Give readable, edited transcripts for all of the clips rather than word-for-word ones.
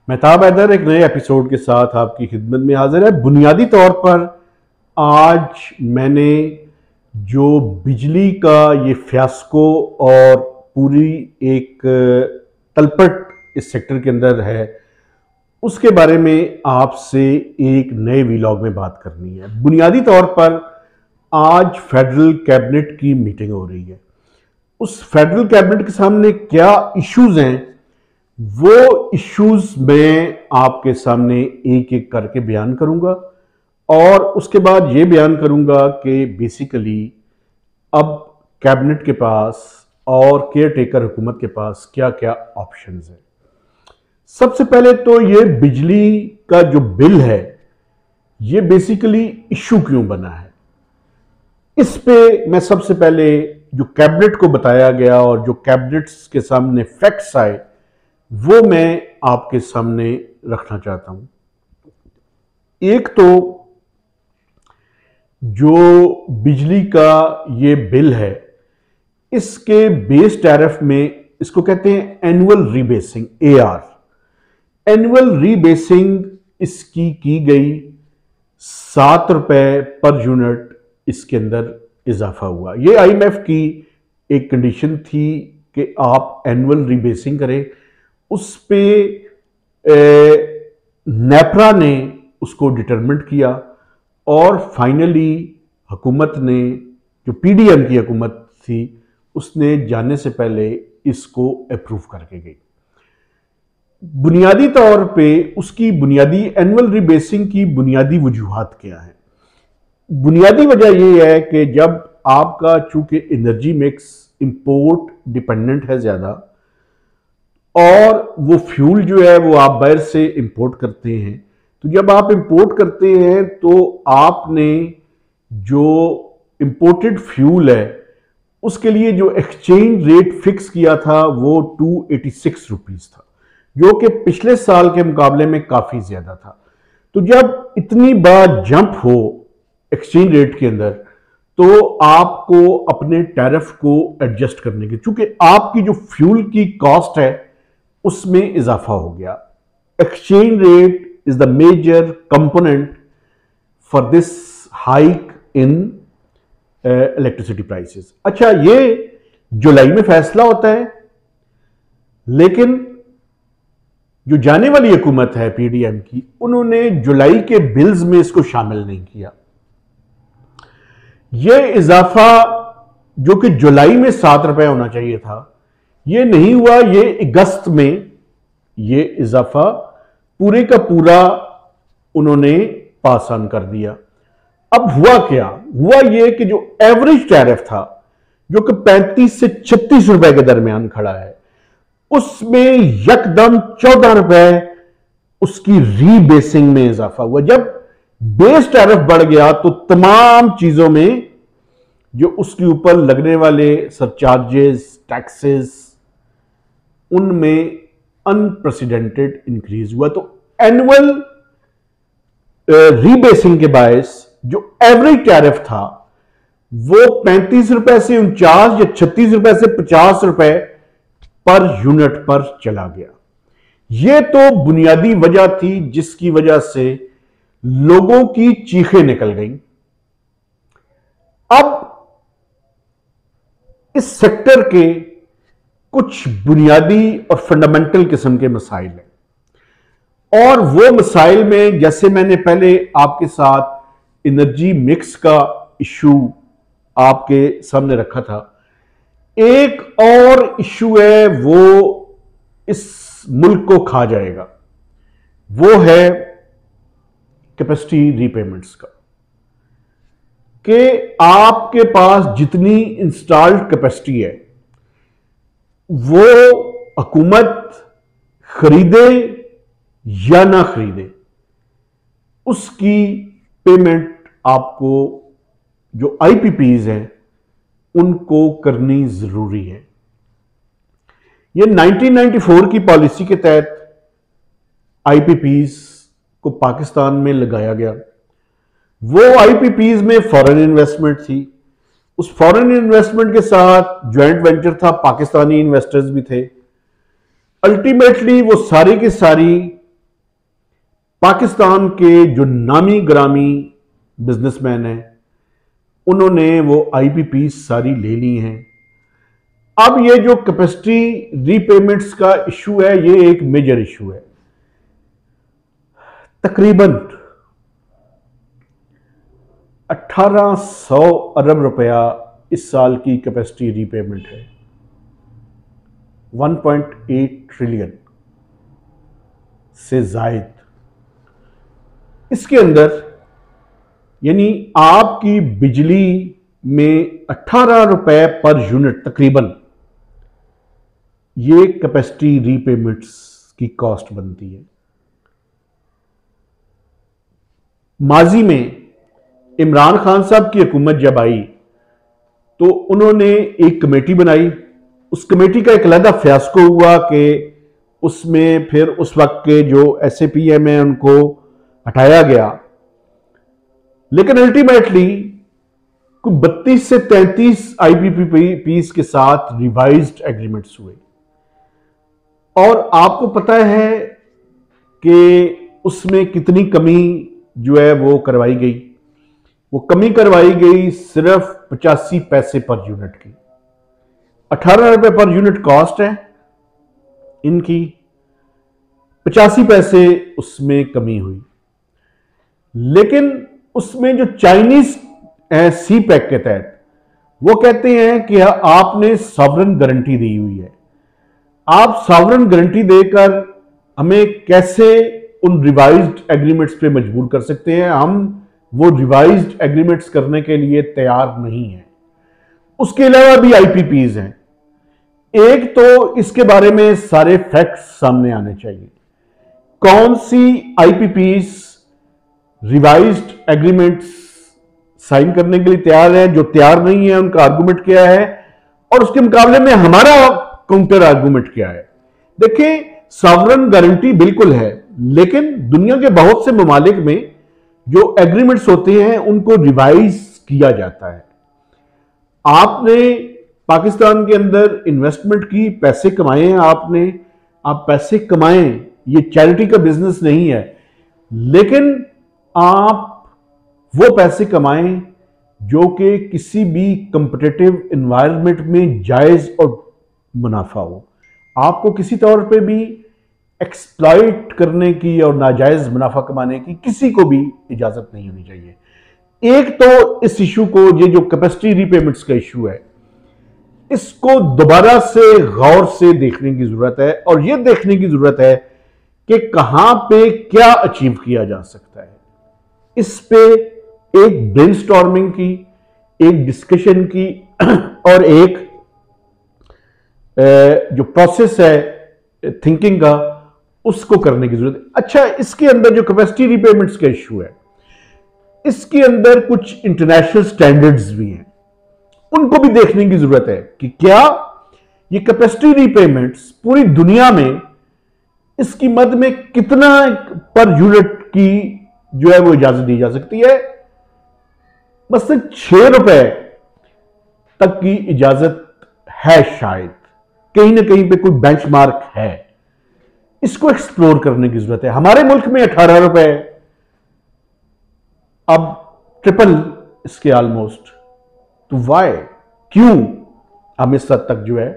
मेहताब हैदर एक नए एपिसोड के साथ आपकी खिदमत में हाजिर है। बुनियादी तौर पर आज मैंने जो बिजली का ये फियास्को और पूरी एक तलपट इस सेक्टर के अंदर है, उसके बारे में आपसे एक नए व्लॉग में बात करनी है। बुनियादी तौर पर आज फेडरल कैबिनेट की मीटिंग हो रही है। उस फेडरल कैबिनेट के सामने क्या इश्यूज हैं, वो इश्यूज मैं आपके सामने एक एक करके बयान करूंगा और उसके बाद ये बयान करूंगा कि बेसिकली अब कैबिनेट के पास और केयर टेकर हुकूमत के पास क्या क्या ऑप्शंस हैं। सबसे पहले तो ये बिजली का जो बिल है, ये बेसिकली इश्यू क्यों बना है, इस पे मैं सबसे पहले जो कैबिनेट को बताया गया और जो कैबिनेट्स के सामने फैक्ट्स आए वो मैं आपके सामने रखना चाहता हूं। एक तो जो बिजली का ये बिल है, इसके बेस टैरिफ में इसको कहते हैं annual rebasing, AR। Annual rebasing इसकी की गई, 7 रुपए पर यूनिट इसके अंदर इजाफा हुआ। ये IMF की एक कंडीशन थी कि आप एनुअल रीबेसिंग करें। उस पे नेपरा ने उसको डिटरमिनेट किया और फाइनली हुकूमत ने, जो PDM की हुकूमत थी, उसने जाने से पहले इसको अप्रूव करके गई। बुनियादी तौर पे उसकी बुनियादी एनुअल रीबेसिंग की बुनियादी वजूहात क्या है। बुनियादी वजह यह है कि जब आपका चूंकि एनर्जी मिक्स इंपोर्ट डिपेंडेंट है ज़्यादा, और वो फ्यूल जो है वो आप बाहर से इंपोर्ट करते हैं, तो जब आप इंपोर्ट करते हैं तो आपने जो इंपोर्टेड फ्यूल है उसके लिए जो एक्सचेंज रेट फिक्स किया था वो 286 रुपीज़ था, जो कि पिछले साल के मुकाबले में काफ़ी ज़्यादा था। तो जब इतनी बार जंप हो एक्सचेंज रेट के अंदर, तो आपको अपने टैरिफ को एडजस्ट करने की, चूंकि आपकी जो फ्यूल की कॉस्ट है उसमें इजाफा हो गया। Exchange rate is the major component for this hike in electricity prices. अच्छा, ये जुलाई में फैसला होता है, लेकिन जो जाने वाली हुकूमत है PDM की, उन्होंने जुलाई के बिल्स में इसको शामिल नहीं किया। यह इजाफा जो कि जुलाई में 7 रुपए होना चाहिए था, ये नहीं हुआ। ये अगस्त में ये इजाफा पूरे का पूरा उन्होंने पास ऑन कर दिया। अब हुआ क्या हुआ, ये कि जो एवरेज टैरिफ था, जो कि 35 से 36 रुपए के दरमियान खड़ा है, उसमें यकदम 14 रुपए उसकी रीबेसिंग में इजाफा हुआ। जब बेस टैरिफ बढ़ गया तो तमाम चीजों में जो उसके ऊपर लगने वाले सरचार्जेस, टैक्सेस, उनमें अनप्रेसिडेंटेड इंक्रीज हुआ। तो एनुअल रीबेसिंग के बायस जो एवरेज टैरिफ था वो 35 रुपए से 49 या 36 रुपए से 50 रुपए पर यूनिट पर चला गया। यह तो बुनियादी वजह थी जिसकी वजह से लोगों की चीखें निकल गईं। अब इस सेक्टर के कुछ बुनियादी और फंडामेंटल किस्म के मसाइल हैं, और वो मसाइल में, जैसे मैंने पहले आपके साथ एनर्जी मिक्स का इशू आपके सामने रखा था, एक और इशू है वो इस मुल्क को खा जाएगा, वो है कैपेसिटी रीपेमेंट्स का। कि आपके पास जितनी इंस्टॉल्ड कैपेसिटी है वो हुकूमत खरीदे या ना खरीदे, उसकी पेमेंट आपको जो IPPs हैं उनको करनी जरूरी है। ये 1994 की पॉलिसी के तहत IPPs को पाकिस्तान में लगाया गया। वो IPPs में फॉरेन इन्वेस्टमेंट थी। उस फॉरेन इन्वेस्टमेंट के साथ ज्वाइंट वेंचर था, पाकिस्तानी इन्वेस्टर्स भी थे। अल्टीमेटली वो सारी की सारी पाकिस्तान के जो नामी ग्रामी बिजनेसमैन हैं, उन्होंने वो आईपीपी सारी ले ली हैं। अब ये जो कैपेसिटी रीपेमेंट्स का इशू है, ये एक मेजर इशू है। तकरीबन 1800 अरब रुपया इस साल की कैपेसिटी रीपेमेंट है, 1.8 ट्रिलियन से जायद। इसके अंदर यानी आपकी बिजली में 18 रुपए पर यूनिट तकरीबन ये कैपेसिटी रीपेमेंट्स की कॉस्ट बनती है। माजी में इमरान खान साहब की हुकूमत जब आई तो उन्होंने एक कमेटी बनाई। उस कमेटी का एक अलग फियास्को हुआ कि उसमें फिर उस वक्त के जो SAPM है उनको हटाया गया, लेकिन अल्टीमेटली 32 से 33 IPPs के साथ रिवाइज्ड एग्रीमेंट्स हुए। और आपको पता है कि उसमें कितनी कमी जो है वो करवाई गई। वो कमी करवाई गई सिर्फ 85 पैसे पर यूनिट की। 18 रुपए पर यूनिट कॉस्ट है इनकी, 85 पैसे उसमें कमी हुई। लेकिन उसमें जो चाइनीज CPEC के तहत वो कहते हैं कि आपने सॉवरेन गारंटी दी हुई है, आप सॉवरेन गारंटी देकर हमें कैसे उन रिवाइज्ड एग्रीमेंट्स पे मजबूर कर सकते हैं। हम वो रिवाइज्ड एग्रीमेंट्स करने के लिए तैयार नहीं हैं। उसके अलावा भी IPPs हैं। एक तो इसके बारे में सारे फैक्ट्स सामने आने चाहिए। कौन सी IPPs रिवाइज्ड एग्रीमेंट्स साइन करने के लिए तैयार है, जो तैयार नहीं है उनका आर्गुमेंट क्या है, और उसके मुकाबले में हमारा काउंटर आर्गुमेंट क्या है। देखिए, सॉवरेन गारंटी बिल्कुल है, लेकिन दुनिया के बहुत से ममालिक में जो एग्रीमेंट्स होते हैं उनको रिवाइज किया जाता है। आपने पाकिस्तान के अंदर इन्वेस्टमेंट की, पैसे कमाए हैं आपने, आप पैसे कमाएं, ये चैरिटी का बिजनेस नहीं है, लेकिन आप वो पैसे कमाएं जो कि किसी भी कंपिटिटिव एनवायरनमेंट में जायज और मुनाफा हो। आपको किसी तौर पे भी एक्सप्लॉइट करने की और नाजायज मुनाफा कमाने की किसी को भी इजाजत नहीं होनी चाहिए। एक तो इस इशू को, ये जो कैपेसिटी रीपेमेंट्स का इशू है, इसको दोबारा से गौर से देखने की जरूरत है, और यह देखने की जरूरत है कि कहां पे क्या अचीव किया जा सकता है। इस पे एक ब्रेनस्टॉर्मिंग की, एक डिस्कशन की और एक जो प्रोसेस है थिंकिंग का, उसको करने की जरूरत है। अच्छा, इसके अंदर जो कैपेसिटी रीपेमेंट्स का इशू है, इसके अंदर कुछ इंटरनेशनल स्टैंडर्ड्स भी हैं, उनको भी देखने की जरूरत है कि क्या ये कैपेसिटी रीपेमेंट्स पूरी दुनिया में इसकी मद में कितना पर यूनिट की जो है वो इजाजत दी जा सकती है। बस 6 रुपए तक की इजाजत है, शायद कहीं ना कहीं पे कोई बेंचमार्क है, इसको एक्सप्लोर करने की जरूरत है। हमारे मुल्क में 18 रुपए, अब ट्रिपल इसके ऑलमोस्ट, तो वाई, क्यों हम इस हद तक जो है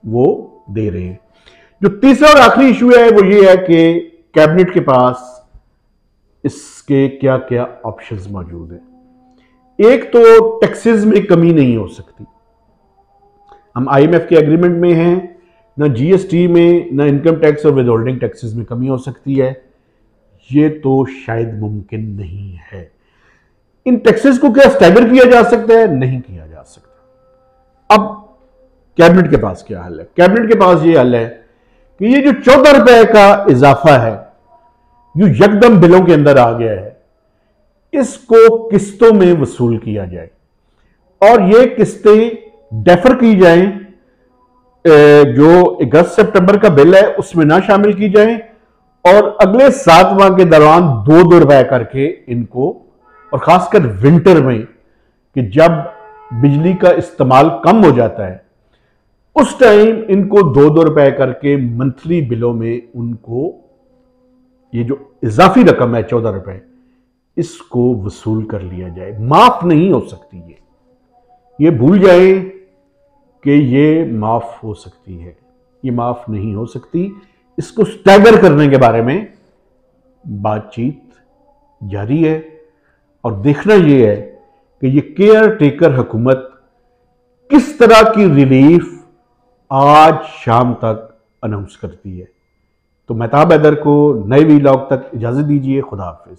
वो दे रहे हैं। जो तीसरा और आखिरी इशू है वो ये है कि कैबिनेट के पास इसके क्या क्या ऑप्शंस मौजूद है। एक तो टैक्सेस में कमी नहीं हो सकती। हम IMF के एग्रीमेंट में हैं, ना GST में, ना इनकम टैक्स और विदहोल्डिंग टैक्सेस में कमी हो सकती है। ये तो शायद मुमकिन नहीं है। इन टैक्सेस को क्या स्टैगर किया जा सकता है? नहीं किया जा सकता। अब कैबिनेट के पास क्या हल है? कैबिनेट के पास ये हल है कि ये जो 14 रुपए का इजाफा है, ये यकदम बिलों के अंदर आ गया है, इसको किस्तों में वसूल किया जाए और ये किस्तें डेफर की जाएं। जो अगस्त सितंबर का बिल है उसमें ना शामिल की जाएं और अगले 7 माह के दौरान 2-2 रुपए करके इनको, और खासकर विंटर में कि जब बिजली का इस्तेमाल कम हो जाता है, उस टाइम इनको 2-2 रुपए करके मंथली बिलों में उनको ये जो इजाफी रकम है 14 रुपए, इसको वसूल कर लिया जाए। माफ नहीं हो सकती ये भूल जाए कि ये माफ हो सकती है, ये माफ नहीं हो सकती। इसको स्टैगर करने के बारे में बातचीत जारी है और देखना यह है कि ये केयर टेकर हुकूमत किस तरह की रिलीफ आज शाम तक अनाउंस करती है। तो मेहताब हैदर को नए वीलॉग तक इजाजत दीजिए। खुदा हाफिज।